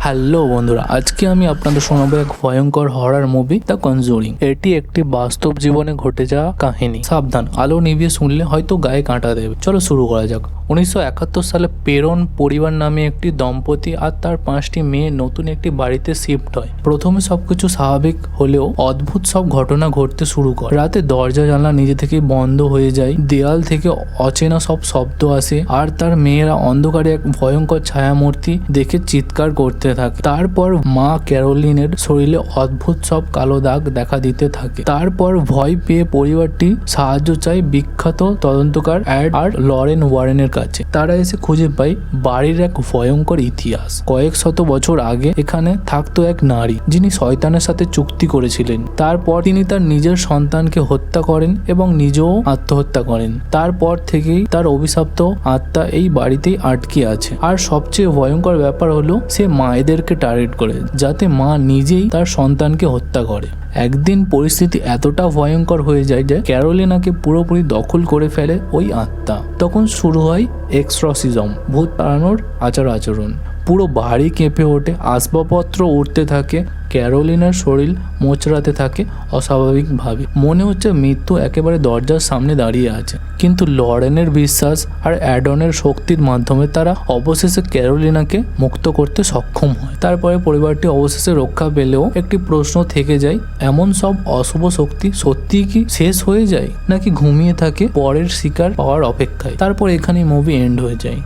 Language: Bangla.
হ্যালো বন্ধুরা, আজকে আমি আপনাদের শোনাবো এক ভয়ঙ্কর হরর মুভি দ্য কনজুরিং। এটি একটি বাস্তব জীবনে ঘটে যাওয়া কাহিনী। সাবধান, আলো নিভিয়ে শুনলে হয়তো গায়ে কাঁটা দেবে। চলো শুরু করা যাক। 1971 সালে পেরন পরিবার নামে একটি দম্পতি আর তার 5টি মেয়ে নতুন একটি বাড়িতে শিফট হয়। প্রথমে সবকিছু স্বাভাবিক হলেও অদ্ভুত সব ঘটনা ঘটতে শুরু করে। রাতে দরজা জানলা নিজে থেকেই বন্ধ হয়ে যায়, দেয়াল থেকে অচেনা সব শব্দ আসে, আর তার মেয়েরা অন্ধকারে এক ভয়ঙ্কর ছায়ামূর্তি দেখে চিৎকার করতে থাকে। তারপর মা ক্যারোলিনের শরীরে অদ্ভুত সব কালো দাগ দেখা দিতে থাকে। তারপর ভয় পেয়ে পরিবারটি সাহায্য চায় বিখ্যাত তদন্তকার অ্যাড আর লরেন ওয়ারেনের কাছে। তারা এসে খুঁজে পায় বাড়ির এক ভয়ঙ্কর ইতিহাস। কয়েক শত বছর আগে এখানে থাকতো এক নারী যিনি শয়তানের সাথে চুক্তি করেছিলেন। তারপর তিনি তার নিজের সন্তানকে হত্যা করেন এবং নিজেও আত্মহত্যা করেন। তারপর থেকেই তার অভিশপ্ত আত্মা এই বাড়িতেই আটকে আছে। আর সবচেয়ে ভয়ঙ্কর ব্যাপার হলো সে মায়েদেরকে টার্গেট করে, যাতে মা নিজেই তার সন্তানকে হত্যা করে। একদিন পরিস্থিতি এতটা ভয়ঙ্কর হয়ে যায় যে ক্যারোলিনাকে পুরোপুরি দখল করে ফেলে ওই আত্মা। তখন শুরু হয় এক্সট্রসিজম, ভূত তাড়ানোর আচরণ। পুরো বাড়ি কেঁপে ওঠে, আসবাবপত্র উঠতে থাকে, ক্যারোলিনার শরীর মোচড়াতে থাকে অস্বাভাবিকভাবে। মনে হচ্ছে মৃত্যু একেবারে দরজার সামনে দাঁড়িয়ে আছে। কিন্তু লরেনের বিশ্বাস আর অ্যাডনের শক্তির মাধ্যমে তারা অবশেষে ক্যারোলিনাকে মুক্ত করতে সক্ষম হয়। তারপরে পরিবারটি অবশেষে রক্ষা পেলেও একটি প্রশ্ন থেকে যায়, এমন সব অশুভ শক্তি সত্যিই কি শেষ হয়ে যায়, নাকি ঘুমিয়ে থাকে পরের শিকার পাওয়ার অপেক্ষায়? তারপর এখানেই মুভি এন্ড হয়ে যায়।